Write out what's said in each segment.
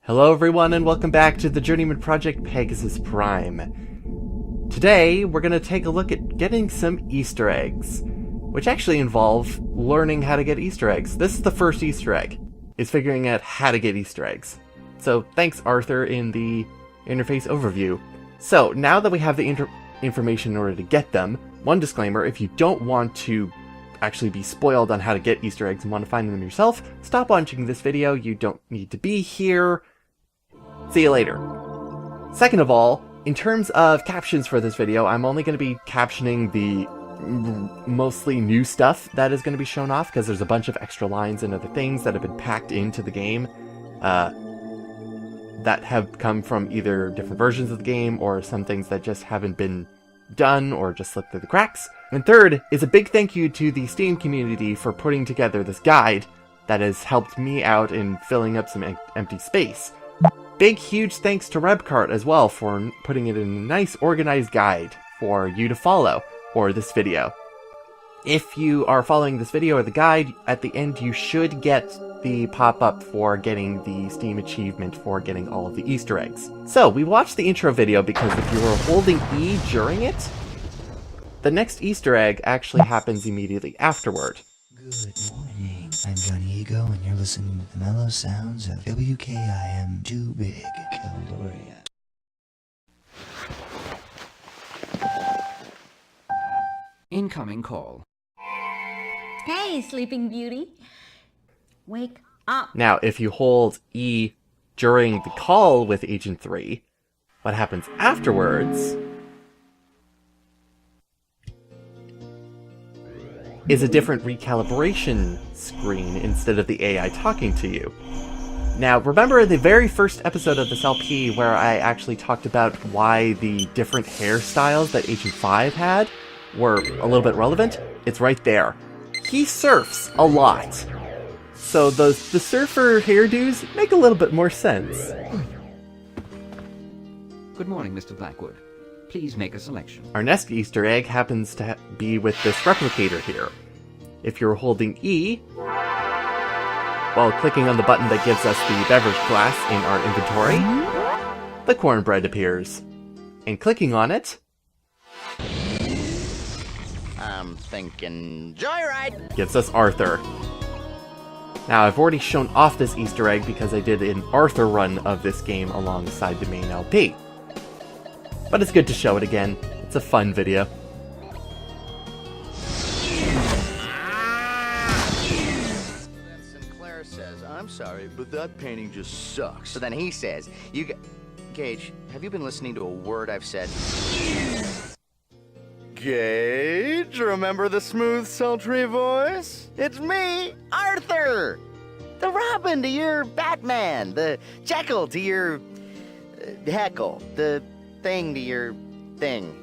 Hello everyone and welcome back to the Journeyman project Pegasus Prime. Today we're going to take a look at getting some Easter eggs, which actually involve learning how to get Easter eggs. This is the first Easter egg, is figuring out how to get Easter eggs. So thanks Arthur in the interface overview. So now that we have the information in order to get them, one disclaimer: if you don't want to actually be spoiled on how to get Easter eggs and want to find them yourself, stop watching this video. You don't need to be here. See you later. Second of all, in terms of captions for this video, I'm only going to be captioning the mostly new stuff that is going to be shown off, because there's a bunch of extra lines and other things that have been packed into the game that have come from either different versions of the game or some things that just haven't been done or just slipped through the cracks. And third is a big thank you to the Steam community for putting together this guide that has helped me out in filling up some empty space. Big huge thanks to Rebcart as well for putting it in a nice organized guide for you to follow for this video. If you are following this video or the guide, at the end you should get the pop-up for getting the Steam achievement for getting all of the Easter eggs. So, we watched the intro video because if you were holding E during it, the next Easter egg actually happens immediately afterward. Good morning, I'm Johnny Ego, and you're listening to the mellow sounds of WKIM Too Big, Doria. Incoming call. Hey, Sleeping Beauty. Wake up. Now, if you hold E during the call with Agent 3, what happens afterwards is a different recalibration screen instead of the AI talking to you. Now, remember the very first episode of this LP where I actually talked about why the different hairstyles that Agent 5 had were a little bit relevant? It's right there. He surfs a lot. So the surfer hairdos make a little bit more sense. Good morning, Mr. Blackwood. Please make a selection. Our next Easter egg happens to be with this replicator here. If you're holding E, while clicking on the button that gives us the beverage glass in our inventory, the cornbread appears. And clicking on it, I'm thinking Joyride! Gives us Arthur. Now, I've already shown off this Easter egg because I did an Arthur run of this game alongside the main LP. But it's good to show it again. It's a fun video. Then Sinclair says, I'm sorry, but that painting just sucks. So then he says, Gage, have you been listening to a word I've said? Gage, remember the smooth, sultry voice? It's me, Arthur! The Robin to your Batman, the Jekyll to your Heckle, the thing to your thing.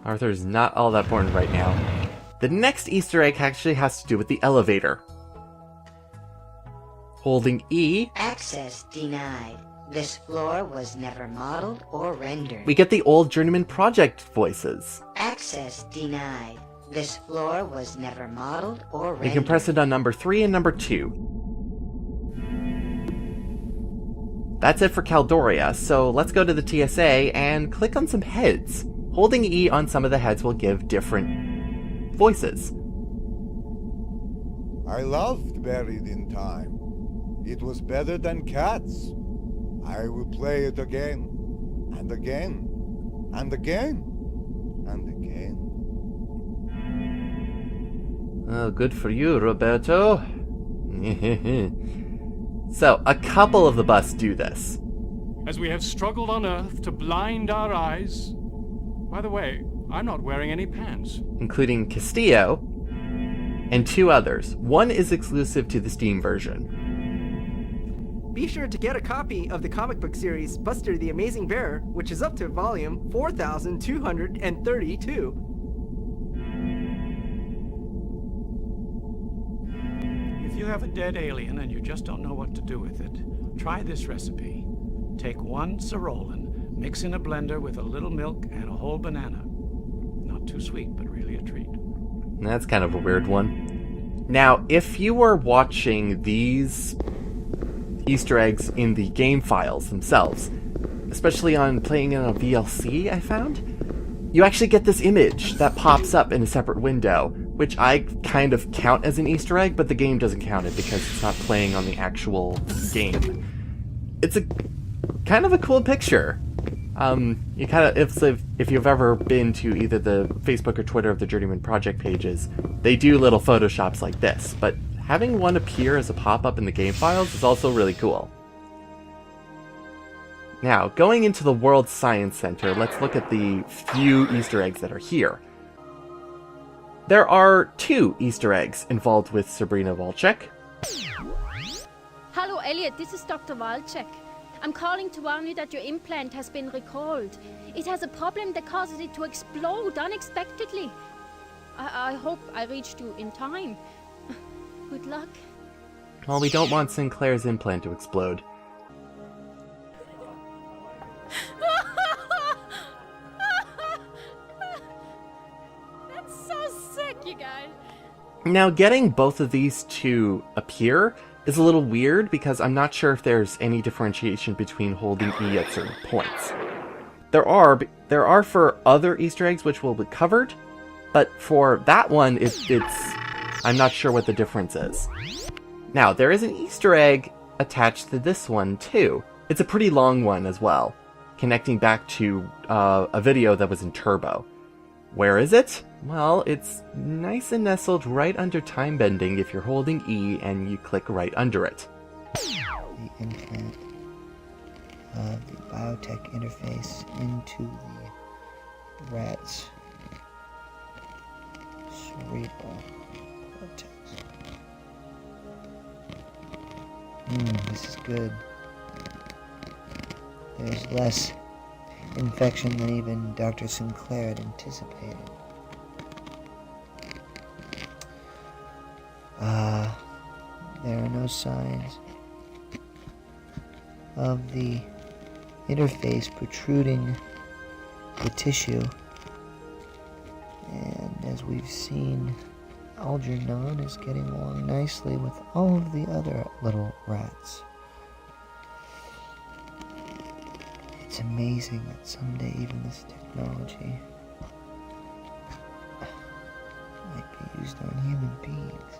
Arthur's not all that important right now. The next Easter egg actually has to do with the elevator. Holding E, Access denied. This floor was never modeled or rendered. we get the old Journeyman project voices. Access denied. This floor was never modeled or rendered. We can press it on number 3 and number 2. That's it for Doria, so let's go to the TSA and click on some heads. Holding E on some of the heads will give different voices. I loved Buried in Time. It was better than Cats. I will play it again, and again, and again, and again. Oh, good for you, Roberto. So, a couple of the busts do this. As we have struggled on Earth to blind our eyes. By the way, I'm not wearing any pants. Including Castillo, and 2 others. One is exclusive to the Steam version. Be sure to get a copy of the comic book series Buster the Amazing Bear, which is up to volume 4232. If you have a dead alien and you just don't know what to do with it, try this recipe. Take 1 Orylen, mix in a blender with a little milk and a whole banana. Not too sweet, but really a treat. That's kind of a weird one. Now, if you were watching these Easter eggs in the game files themselves, especially on playing in a VLC, I found, you actually get this image that pops up in a separate window, which I kind of count as an Easter egg, but the game doesn't count it because it's not playing on the actual game. It's a kind of a cool picture. You kind of, if you've ever been to either the Facebook or Twitter of the Journeyman project pages, they do little photoshops like this, but having one appear as a pop-up in the game files is also really cool. Now, going into the World Science Center, let's look at the few Easter eggs that are here. There are 2 Easter eggs involved with Sabrina Walczek. Hello, Elliot. This is Dr. Walczek. I'm calling to warn you that your implant has been recalled. It has a problem that causes it to explode unexpectedly. I hope I reached you in time. Good luck. Well, we don't want Sinclair's implant to explode. That's so sick, you guys. Now, getting both of these to appear is a little weird because I'm not sure if there's any differentiation between holding E at certain points. There are for other Easter eggs which will be covered, but for that one, I'm not sure what the difference is. Now, there is an Easter egg attached to this one too. It's a pretty long one as well, connecting back to a video that was in Turbo. Where is it? Well, it's nice and nestled right under time bending if you're holding E and you click right under it. The implant of the biotech interface into the rat's cerebral cortex. This is good. There's less infection than even Dr. Sinclair had anticipated. There are no signs of the interface protruding the tissue. And as we've seen, Algernon is getting along nicely with all of the other little rats. It's amazing that someday even this technology might be used on human beings.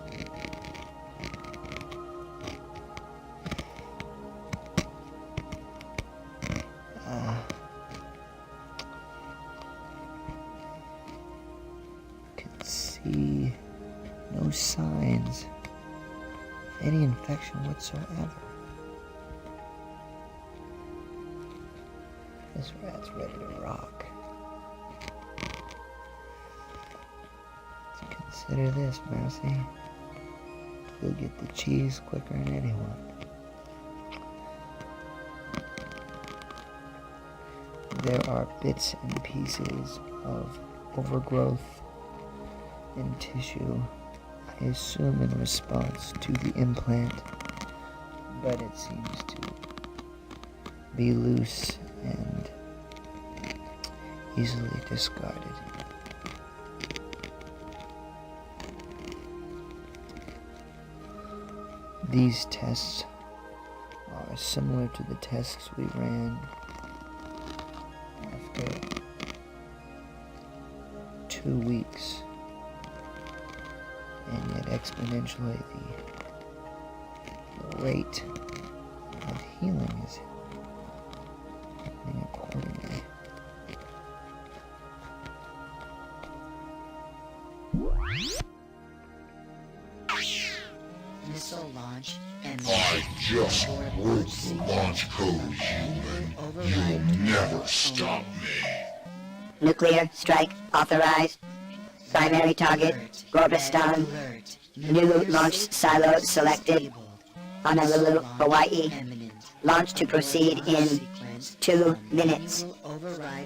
Can see no signs of any infection whatsoever. This rat's ready to rock. So consider this, Mousy. You'll get the cheese quicker than anyone. There are bits and pieces of overgrowth in tissue, I assume in response to the implant, but it seems to be loose and easily discarded. These tests are similar to the tests we ran after 2 weeks, and yet exponentially the rate of healing is happening accordingly. Missile launch and I just broke the launch code, human. You'll never stop me. nuclear strike authorized. Primary target Gorbistan. New launch silo selected. Honolulu, Hawaii. Launch to proceed in 2 minutes.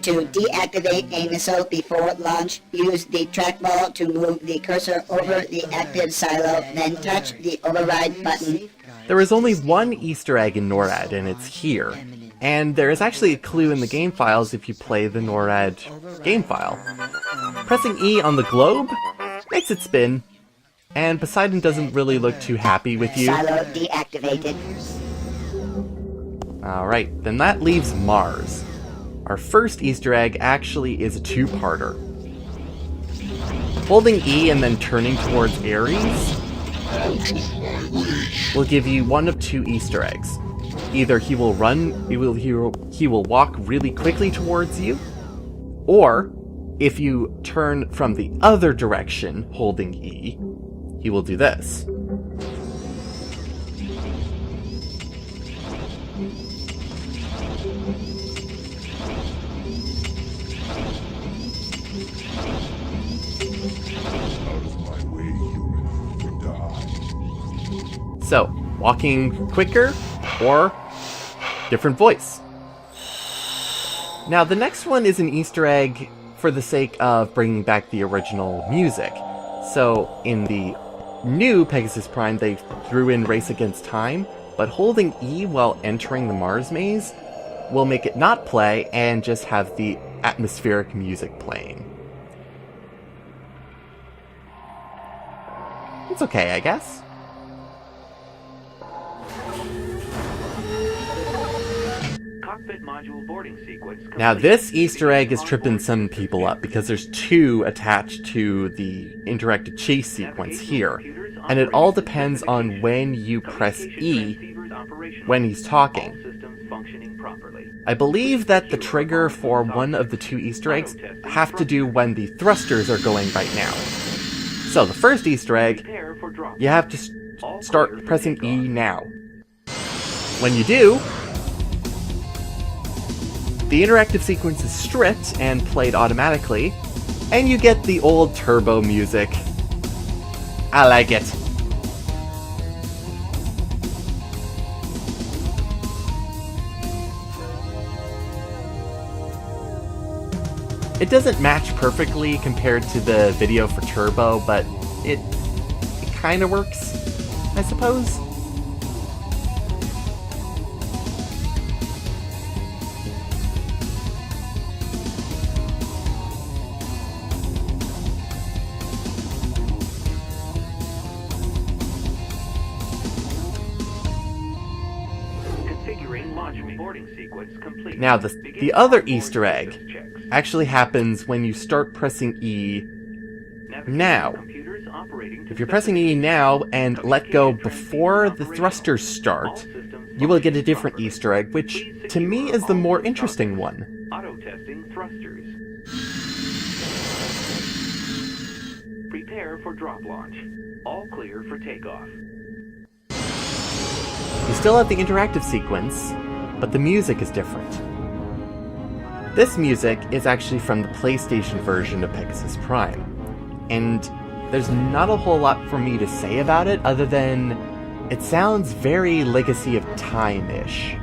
To deactivate a missile before launch, use the trackball to move the cursor over the active silo, then touch the override button. There is only one Easter egg in NORAD, and it's here. And there is actually a clue in the game files if you play the NORAD game file. Pressing E on the globe makes it spin, and Poseidon doesn't really look too happy with you. Silo deactivated. Alright, then that leaves Mars. Our first Easter egg actually is a two-parter. Holding E and then turning towards Ares will give you one of two Easter eggs. Either he will walk really quickly towards you, or if you turn from the other direction holding E, he will do this. So, walking quicker, or different voice. Now, the next one is an Easter egg for the sake of bringing back the original music. So, in the new Pegasus Prime, they threw in Race Against Time, but holding E while entering the Mars maze will make it not play and just have the atmospheric music playing. It's okay, I guess. Now this Easter egg is tripping some people up because there's two attached to the interactive chase sequence here, and it all depends on when you press E when he's talking. I believe that the trigger for one of the two Easter eggs have to do when the thrusters are going right now. So the first Easter egg, you have to start pressing E now. When you do, the interactive sequence is stripped and played automatically, and you get the old turbo music. I like it. It doesn't match perfectly compared to the video for Turbo, but it kind of works, I suppose. Now, the other Easter egg actually happens when you start pressing E now. If you're pressing E now and let go before the thrusters start, you will get a different Easter egg, which to me is the more interesting one. Auto-testing thrusters. Prepare for drop launch. All clear for takeoff. You still have the interactive sequence, but the music is different. This music is actually from the PlayStation version of Pegasus Prime, and there's not a whole lot for me to say about it other than it sounds very Legacy of Time-ish.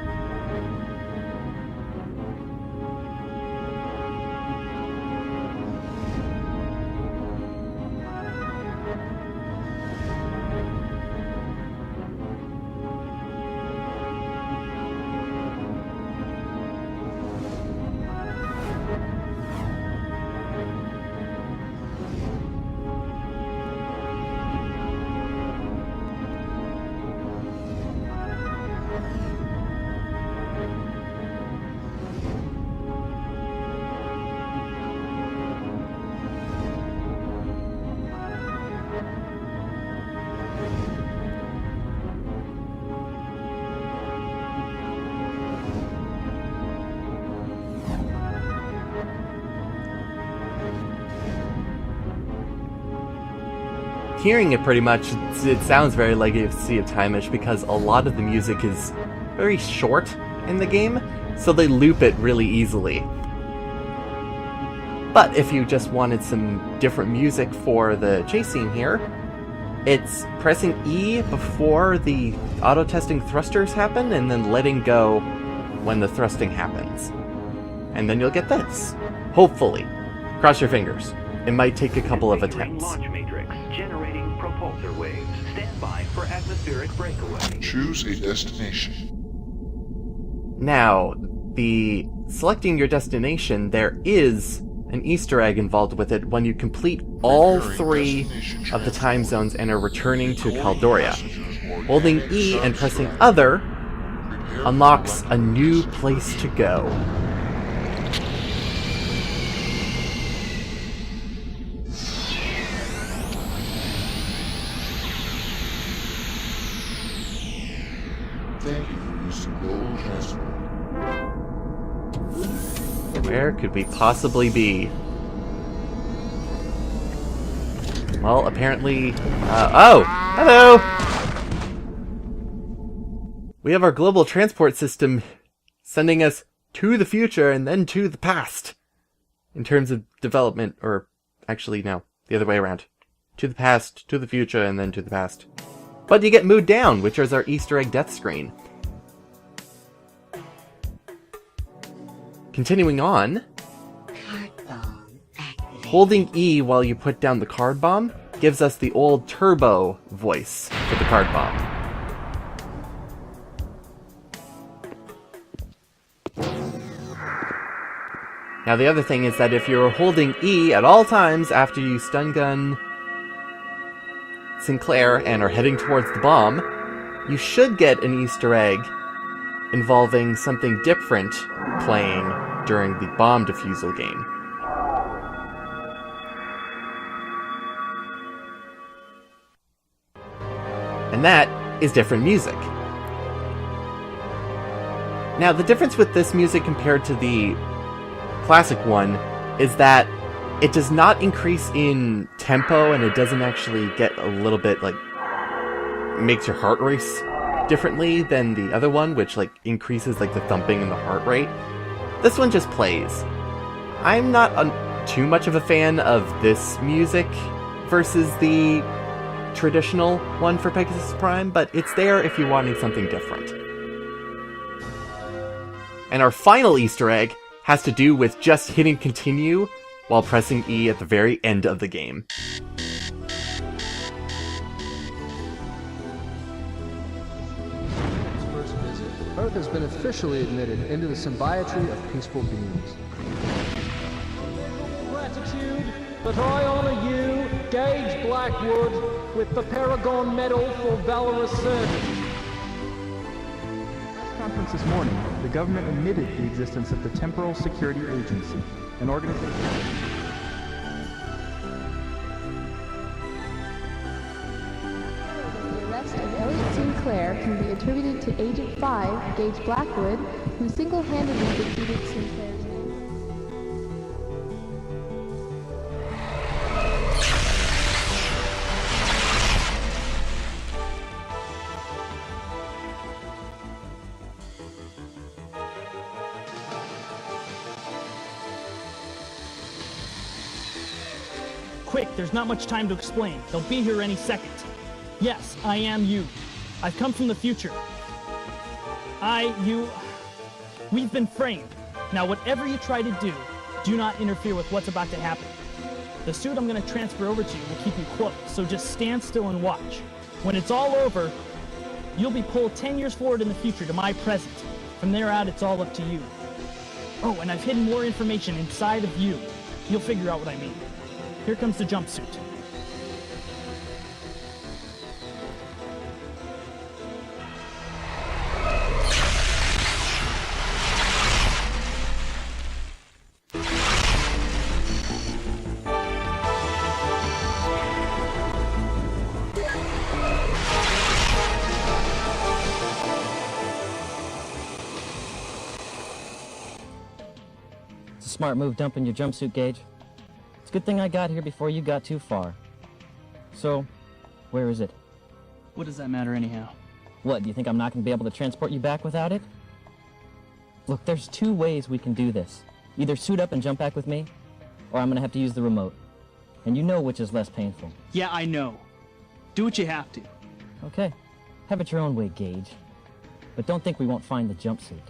Hearing it pretty much, it sounds very Legacy of Time-ish because a lot of the music is very short in the game, so they loop it really easily. But if you just wanted some different music for the chase scene here, it's pressing E before the auto-testing thrusters happen and then letting go when the thrusting happens. And then you'll get this. Hopefully. Cross your fingers. It might take a couple of attempts. Generating propulsor waves. Stand by for atmospheric breakaway. Choose a destination. Now, selecting your destination, there is an Easter egg involved with it when you complete all 3 of the time zones and are returning to Doria. Holding E and pressing Other unlocks a new place to go. Thank you for using global transport. Where could we possibly be? Well, apparently... oh! Hello! We have our global transport system sending us to the future and then to the past. In terms of development, or actually, no, the other way around. To the past, to the future, and then to the past. But you get Mood Down, which is our Easter egg death screen. Continuing on, holding E while you put down the card bomb gives us the old turbo voice for the card bomb. Now the other thing is that if you're holding E at all times after you stun gun Sinclair and are heading towards the bomb, you should get an Easter egg involving something different playing during the bomb defusal game. And that is different music. Now, the difference with this music compared to the classic one is that it does not increase in tempo, and it doesn't actually get a little bit, like, makes your heart race differently than the other one, which, like, increases, like, the thumping and the heart rate. This one just plays. I'm not too much of a fan of this music versus the traditional one for Pegasus Prime, but it's there if you're wanting something different. And our final Easter egg has to do with just hitting continue while pressing E at the very end of the game. Earth has been officially admitted into the symbiotry of peaceful beings. Gratitude that I honor you, Gage Blackwood, with the Paragon Medal for valorous service. At a conference this morning, the government admitted the existence of the Temporal Security Agency, an organization. The arrest of Elliot Sinclair can be attributed to Agent 5, Gage Blackwood, who single-handedly defeated Sinclair's men. Quick, there's not much time to explain. They'll be here any second. Yes, I am you. I've come from the future. We've been framed. Now, whatever you try to do, do not interfere with what's about to happen. The suit I'm going to transfer over to you will keep you close, so just stand still and watch. When it's all over, you'll be pulled 10 years forward in the future to my present. From there out, it's all up to you. Oh, and I've hidden more information inside of you. You'll figure out what I mean. Here comes the jumpsuit. It's a smart move dumping your jumpsuit, Gage. Good thing I got here before you got too far. So, where is it? What does that matter anyhow? What, do you think I'm not going to be able to transport you back without it? Look, there's 2 ways we can do this. Either suit up and jump back with me, or I'm going to have to use the remote. And you know which is less painful. Yeah, I know. Do what you have to. Okay. Have it your own way, Gage. But don't think we won't find the jumpsuit.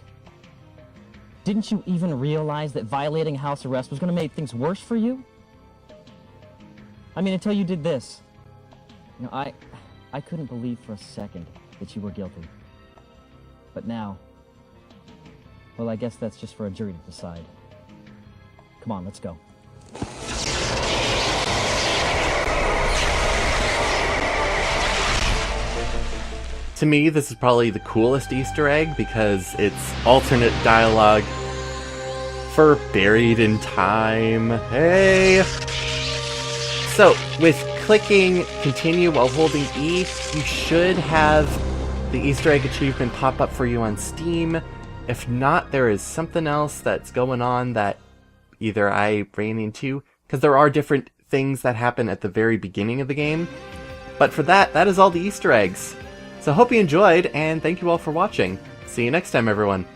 Didn't you even realize that violating house arrest was going to make things worse for you? I mean, until you did this. You know, I couldn't believe for a second that you were guilty. But now, well, I guess that's just for a jury to decide. Come on, let's go. To me, this is probably the coolest Easter egg because it's alternate dialogue for Buried in Time. Hey! So, with clicking continue while holding E, you should have the Easter egg achievement pop up for you on Steam. If not, there is something else that's going on that either I ran into, because there are different things that happen at the very beginning of the game. But for that is all the Easter eggs. So hope you enjoyed, and thank you all for watching. See you next time, everyone.